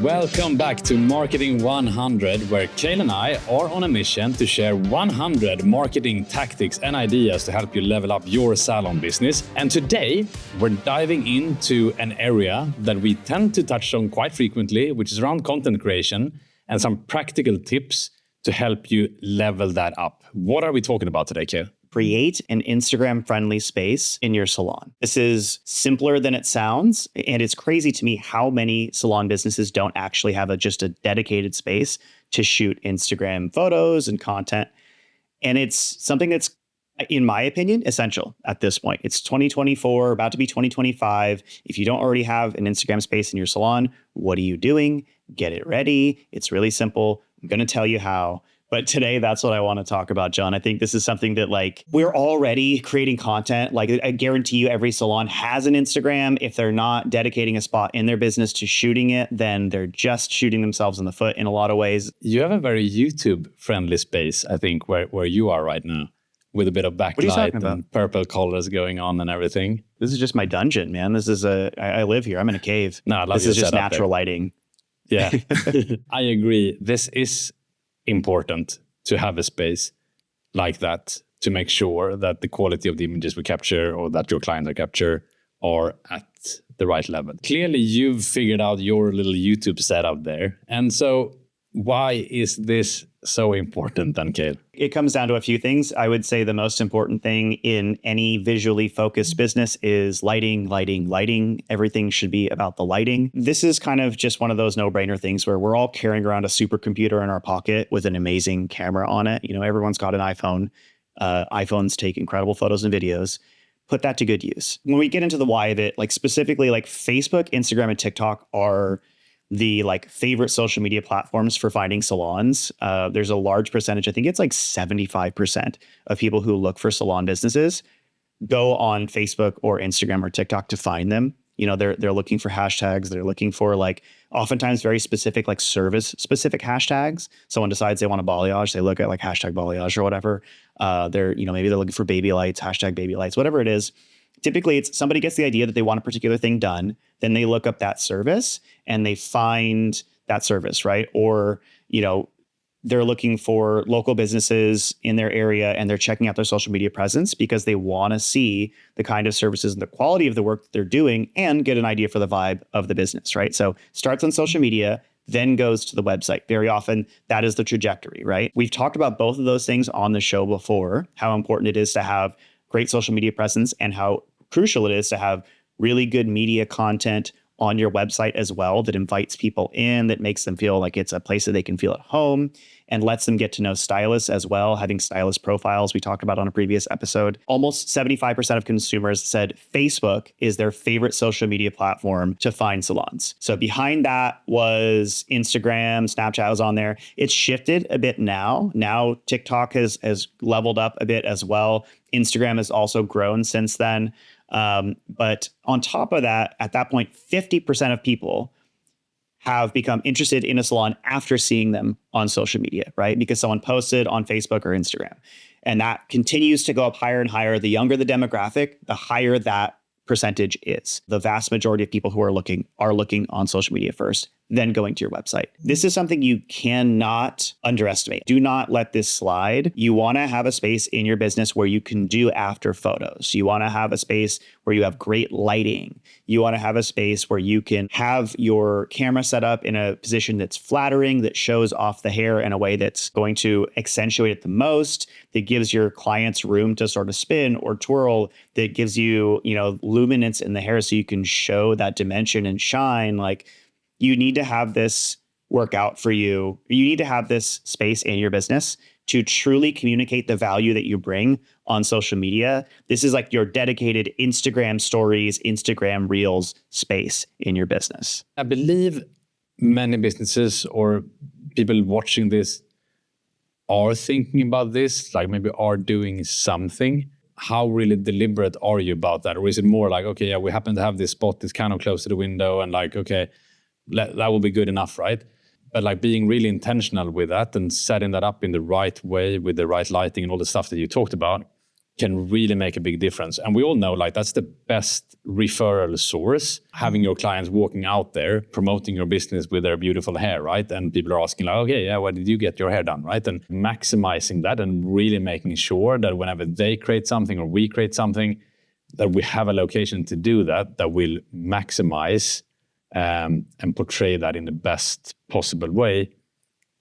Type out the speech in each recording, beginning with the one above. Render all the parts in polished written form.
Welcome back to Marketing 100, where Kale and I are on a mission to share 100 marketing tactics and ideas to help you level up your salon business. And today, we're diving into an area that we tend to touch on quite frequently, which is around content creation and some practical tips to help you level that up. What are we talking about today, Kale? Create an Instagram-friendly space in your salon. This is simpler than it sounds, and it's crazy to me how many salon businesses don't actually have just a dedicated space to shoot Instagram photos and content. And it's something that's, in my opinion, essential at this point. It's 2024, about to be 2025. If you don't already have an Instagram space in your salon, what are you doing? Get it ready. It's really simple. I'm going to tell you how. But today, that's what I want to talk about, John. I think this is something that we're already creating content. I guarantee you every salon has an Instagram. If they're not dedicating a spot in their business to shooting it, then they're just shooting themselves in the foot in a lot of ways. You have a very YouTube-friendly space, I think, where you are right now, with a bit of backlight and purple colors going on and everything. This is just my dungeon, man. This is I live here. I'm in a cave. No, I love this is just natural lighting. Yeah, I agree. This is important to have a space like that to make sure that the quality of the images we capture or that your clients capture are at the right level. Clearly, you've figured out your little YouTube setup there. And so why is this so important then, Kale? It comes down to a few things. I would say the most important thing in any visually focused business is lighting. Everything should be about the lighting. This is kind of just one of those no-brainer things where we're all carrying around a supercomputer in our pocket with an amazing camera on it. You know, everyone's got an iPhone. iPhones take incredible photos and videos. Put that to good use. When we get into the why of it, specifically Facebook, Instagram, and TikTok are the favorite social media platforms for finding salons. There's a large percentage, I think it's 75% of people who look for salon businesses go on Facebook or Instagram or TikTok to find them. You know, they're looking for hashtags. They're looking for oftentimes very specific, service specific hashtags. Someone decides they want a balayage. They look at hashtag balayage or whatever. Maybe they're looking for baby lights, hashtag baby lights, whatever it is. Typically, it's somebody gets the idea that they want a particular thing done, then they look up that service and they find that service, right? Or, they're looking for local businesses in their area and they're checking out their social media presence because they want to see the kind of services and the quality of the work that they're doing and get an idea for the vibe of the business, right? So starts on social media, then goes to the website. Very often, that is the trajectory, right? We've talked about both of those things on the show before, how important it is to have great social media presence and how crucial it is to have really good media content on your website as well that invites people in, that makes them feel like it's a place that they can feel at home and lets them get to know stylists as well, having stylist profiles we talked about on a previous episode. Almost 75% of consumers said Facebook is their favorite social media platform to find salons. So behind that was Instagram, Snapchat was on there. It's shifted a bit now. Now TikTok has leveled up a bit as well. Instagram has also grown since then. But on top of that, at that point, 50% of people have become interested in a salon after seeing them on social media, right? Because someone posted on Facebook or Instagram. And that continues to go up higher and higher. The younger the demographic, the higher that percentage is. The vast majority of people who are looking on social media first, then going to your website. This is something you cannot underestimate. Do not let this slide. You want to have a space in your business where you can do after photos. You want to have a space where you have great lighting. You want to have a space where you can have your camera set up in a position that's flattering, that shows off the hair in a way that's going to accentuate it the most, that gives your clients room to sort of spin or twirl, that gives you, luminance in the hair so you can show that dimension and shine. You need to have this work out for you. You need to have this space in your business to truly communicate the value that you bring on social media. This is your dedicated Instagram stories, Instagram reels space in your business. I believe many businesses or people watching this are thinking about this, maybe are doing something. How really deliberate are you about that? Or is it more okay, yeah, we happen to have this spot that's kind of close to the window and okay, that will be good enough, right? But being really intentional with that and setting that up in the right way with the right lighting and all the stuff that you talked about can really make a big difference. And we all know like that's the best referral source, having your clients walking out there promoting your business with their beautiful hair, right? And people are asking like, okay, yeah, where did you get your hair done, right? And maximizing that and really making sure that whenever they create something or we create something, that we have a location to do that, that will maximize and portray that in the best possible way,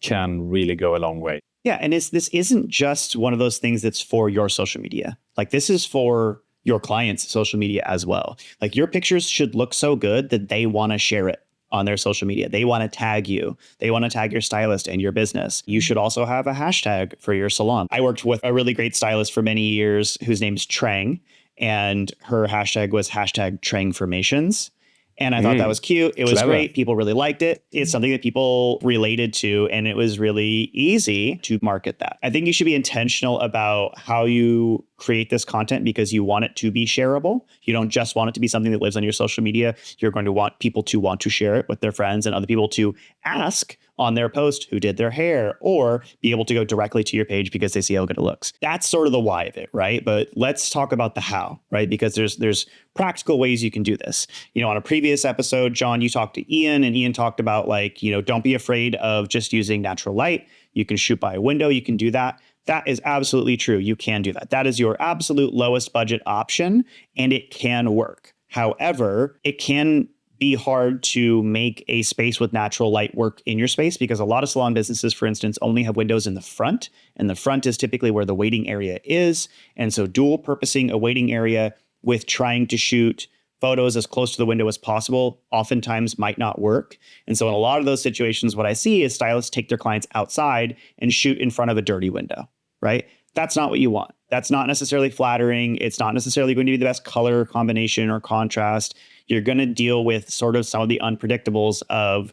can really go a long way. Yeah, and this isn't just one of those things that's for your social media. Like this is for your clients' social media as well. Like your pictures should look so good that they want to share it on their social media. They want to tag you. They want to tag your stylist and your business. You should also have a hashtag for your salon. I worked with a really great stylist for many years whose name's Trang, and her hashtag was hashtag Trangformations. And I thought that was cute. It was Clever. great. People really liked it. It's something that people related to, and it was really easy to market that. I think you should be intentional about how you create this content because you want it to be shareable. You don't just want it to be something that lives on your social media. You're going to want people to want to share it with their friends and other people to ask on their post who did their hair, or be able to go directly to your page because they see how good it looks. That's sort of the why of it, right? But let's talk about the how, right? Because there's practical ways you can do this. You know, on a previous episode, John, you talked to Ian, and Ian talked about like, you know, don't be afraid of just using natural light. You can shoot by a window. You can do that. That is absolutely true. You can do that. That is your absolute lowest budget option, and it can work. However, it can be hard to make a space with natural light work in your space because a lot of salon businesses, for instance, only have windows in the front, and the front is typically where the waiting area is. And so dual purposing a waiting area with trying to shoot photos as close to the window as possible oftentimes might not work. And so in a lot of those situations, what I see is stylists take their clients outside and shoot in front of a dirty window, right? That's not what you want. That's not necessarily flattering. It's not necessarily going to be the best color combination or contrast. You're going to deal with sort of some of the unpredictables of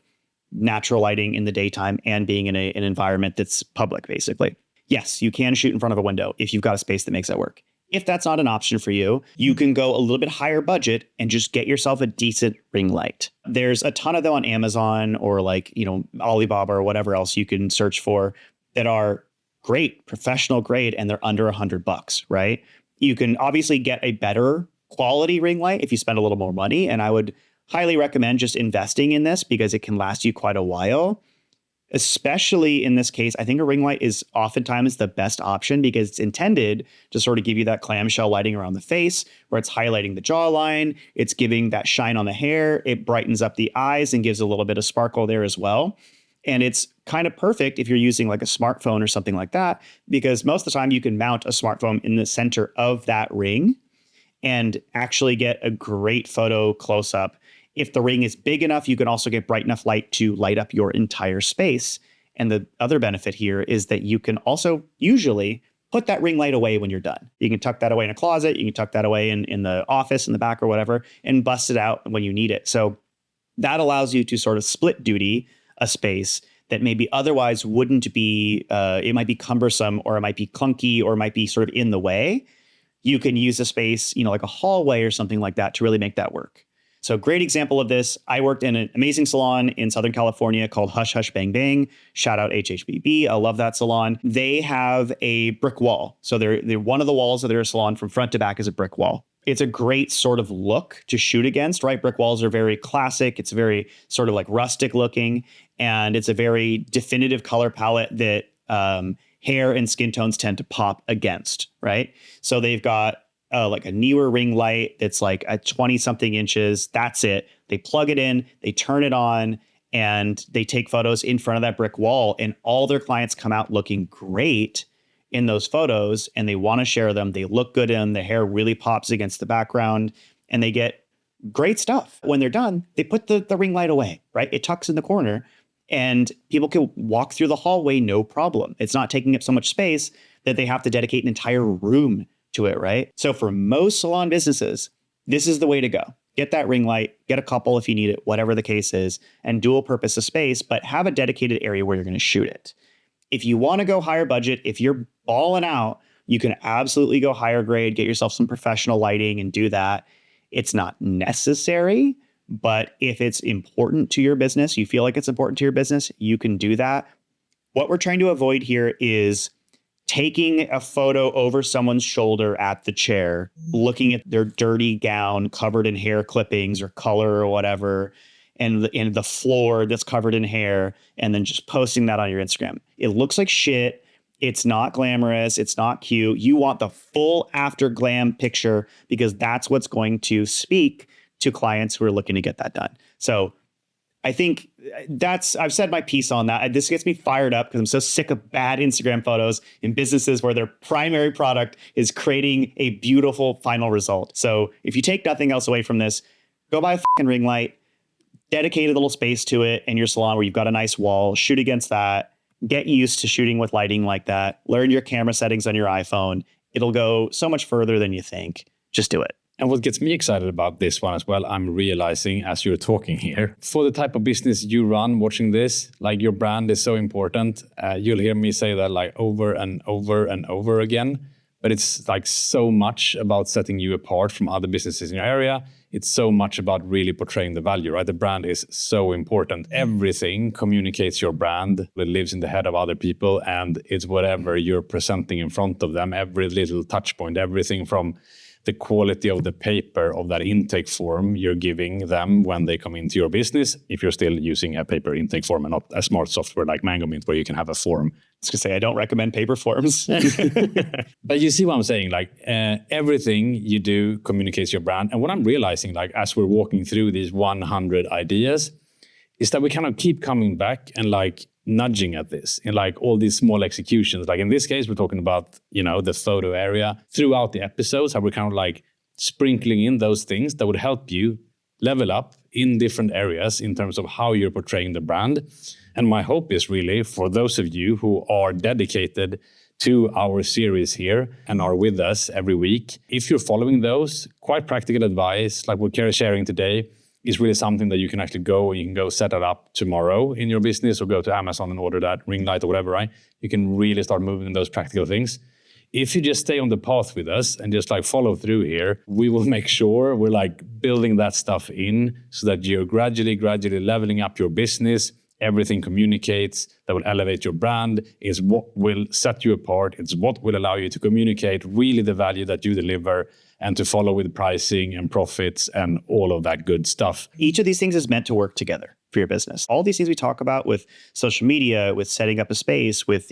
natural lighting in the daytime and being in an environment that's public, basically. Yes, you can shoot in front of a window if you've got a space that makes that work. If that's not an option for you, you can go a little bit higher budget and just get yourself a decent ring light. There's a ton of them on Amazon or like, you know, Alibaba or whatever else you can search for that are great, professional grade, and they're under $100, right? You can obviously get a better quality ring light if you spend a little more money. And I would highly recommend just investing in this because it can last you quite a while. Especially in this case, I think a ring light is oftentimes the best option because it's intended to sort of give you that clamshell lighting around the face where it's highlighting the jawline. It's giving that shine on the hair. It brightens up the eyes and gives a little bit of sparkle there as well. And it's kind of perfect if you're using like a smartphone or something like that, because most of the time you can mount a smartphone in the center of that ring and actually get a great photo close up. If the ring is big enough, you can also get bright enough light to light up your entire space. And the other benefit here is that you can also usually put that ring light away when you're done. You can tuck that away in a closet. You can tuck that away in the office in the back or whatever, and bust it out when you need it. So that allows you to sort of split duty a space that maybe otherwise wouldn't be, it might be cumbersome or it might be clunky or it might be sort of in the way. You can use a space, you know, like a hallway or something like that to really make that work. So great example of this. I worked in an amazing salon in Southern California called Hush Hush Bang Bang. Shout out HHBB. I love that salon. They have a brick wall. So they're one of the walls of their salon from front to back is a brick wall. It's a great sort of look to shoot against, right? Brick walls are very classic. It's very sort of like rustic looking, and it's a very definitive color palette that hair and skin tones tend to pop against, right? So they've got like a newer ring light that's like at 20 something inches. That's it. They plug it in, they turn it on, and they take photos in front of that brick wall, and all their clients come out looking great in those photos, and they want to share them. They look good in them. The hair really pops against the background, and they get great stuff. When they're done, they put the ring light away, right? It tucks in the corner, and people can walk through the hallway no problem. It's not taking up so much space that they have to dedicate an entire room to it, right? So for most salon businesses, this is the way to go. Get that ring light, get a couple if you need it, whatever the case is, and dual purpose a space, but have a dedicated area where you're going to shoot it. If you want to go higher budget, if you're balling out, you can absolutely go higher grade, get yourself some professional lighting and do that. It's not necessary, but if it's important to your business, you feel like it's important to your business, you can do that. What we're trying to avoid here is taking a photo over someone's shoulder at the chair, looking at their dirty gown covered in hair clippings or color or whatever, and the floor that's covered in hair, and then just posting that on your Instagram. It looks like shit. It's not glamorous. It's not cute. You want the full after glam picture because that's what's going to speak to clients who are looking to get that done. So I think I've said my piece on that. This gets me fired up because I'm so sick of bad Instagram photos in businesses where their primary product is creating a beautiful final result. So if you take nothing else away from this, go buy a fucking ring light, dedicate a little space to it in your salon where you've got a nice wall, shoot against that, get used to shooting with lighting like that, learn your camera settings on your iPhone. It'll go so much further than you think. Just do it. And what gets me excited about this one as well, I'm realizing as you're talking here, for the type of business you run watching this, like your brand is so important. You'll hear me say that like over and over and over again, but it's like so much about setting you apart from other businesses in your area. It's so much about really portraying the value, right? The brand is so important. Everything communicates your brand. It lives in the head of other people, and it's whatever you're presenting in front of them, every little touch point, everything from the quality of the paper of that intake form you're giving them when they come into your business, if you're still using a paper intake form and not a smart software like MangoMint where you can have a form. I was going to say, I don't recommend paper forms. But you see what I'm saying? Like everything you do communicates your brand. And what I'm realizing, like as we're walking through these 100 ideas, is that we kind of keep coming back and like nudging at this in like all these small executions. Like in this case, we're talking about, the photo area throughout the episodes, how we're kind of like sprinkling in those things that would help you level up in different areas in terms of how you're portraying the brand. And my hope is really for those of you who are dedicated to our series here and are with us every week, if you're following those, quite practical advice, like what Kerry's sharing today, is really something that you can actually you can go set it up tomorrow in your business or go to Amazon and order that ring light or whatever, right? You can really start moving those practical things. If you just stay on the path with us and just like follow through here, we will make sure we're like building that stuff in so that you're gradually leveling up your business. Everything communicates, that will elevate your brand, is what will set you apart. It's what will allow you to communicate really the value that you deliver and to follow with pricing and profits and all of that good stuff. Each of these things is meant to work together for your business. All these things we talk about with social media, with setting up a space, with,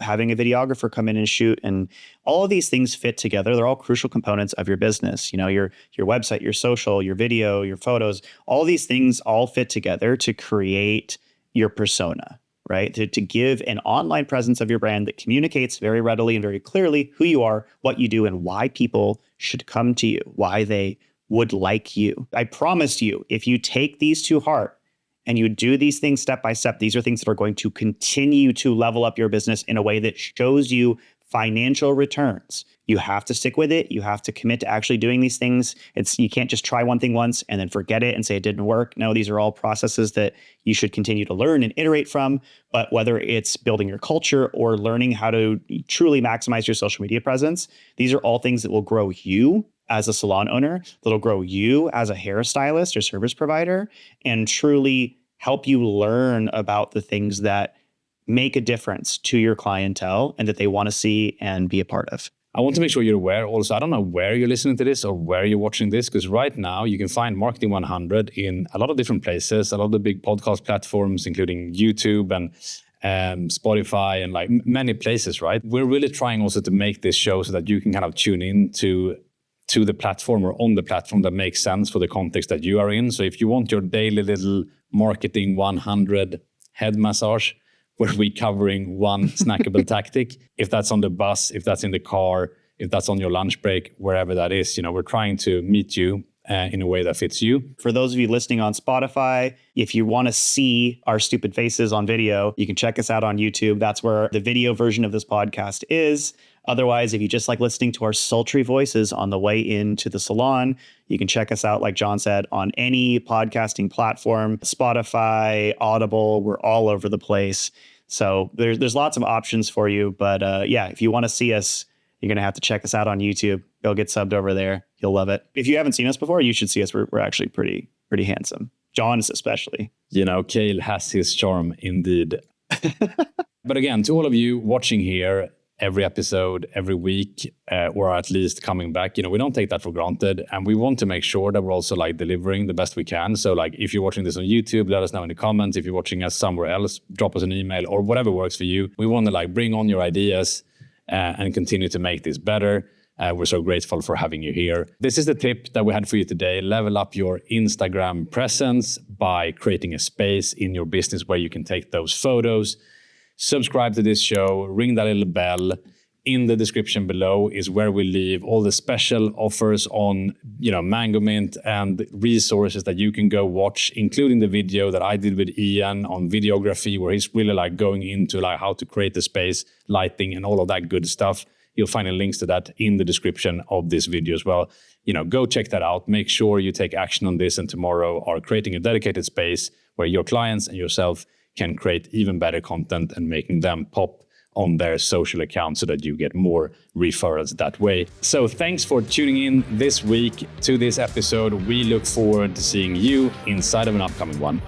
having a videographer come in and shoot, and all of these things fit together. They're all crucial components of your business. Your website, your social, your video, your photos, all these things all fit together to create your persona, right? To give an online presence of your brand that communicates very readily and very clearly who you are, what you do, and why people should come to you, why they would like you. I promise you, if you take these to heart and you do these things step by step, these are things that are going to continue to level up your business in a way that shows you financial returns. You have to stick with it. You have to commit to actually doing these things. You can't just try one thing once and then forget it and say it didn't work. No, these are all processes that you should continue to learn and iterate from. But whether it's building your culture or learning how to truly maximize your social media presence, these are all things that will grow you as a salon owner, that'll grow you as a hairstylist or service provider, and truly help you learn about the things that make a difference to your clientele and that they want to see and be a part of. I want to make sure you're aware also, I don't know where you're listening to this or where you're watching this, because right now you can find Marketing 100 in a lot of different places, a lot of the big podcast platforms, including YouTube and Spotify and like many places, right? We're really trying also to make this show so that you can kind of tune in to the platform or on the platform that makes sense for the context that you are in. So if you want your daily little Marketing 100 head massage, where we're covering one snackable tactic, if that's on the bus, if that's in the car, if that's on your lunch break, wherever that is, we're trying to meet you in a way that fits you. For those of you listening on Spotify, if you want to see our stupid faces on video, you can check us out on YouTube. That's where the video version of this podcast is. Otherwise, if you just like listening to our sultry voices on the way into the salon, you can check us out, like John said, on any podcasting platform, Spotify, Audible, we're all over the place. So there's lots of options for you. But if you want to see us, you're going to have to check us out on YouTube. Go get subbed over there. You'll love it. If you haven't seen us before, you should see us. We're actually pretty handsome. John is especially. Cale has his charm indeed. But again, to all of you watching here, every episode, every week, or at least coming back. We don't take that for granted. And we want to make sure that we're also like delivering the best we can. So like if you're watching this on YouTube, let us know in the comments. If you're watching us somewhere else, drop us an email or whatever works for you. We want to like bring on your ideas and continue to make this better. We're so grateful for having you here. This is the tip that we had for you today. Level up your Instagram presence by creating a space in your business where you can take those photos. Subscribe to this show, ring that little bell. In the description below is where we leave all the special offers on, Mango Mint and resources that you can go watch, including the video that I did with Ian on videography, where he's really like going into like how to create the space, lighting, and all of that good stuff. You'll find links to that in the description of this video as well. Go check that out. Make sure you take action on this, and tomorrow are creating a dedicated space where your clients and yourself can create even better content and making them pop on their social accounts so that you get more referrals that way. So thanks for tuning in this week to this episode. We look forward to seeing you inside of an upcoming one.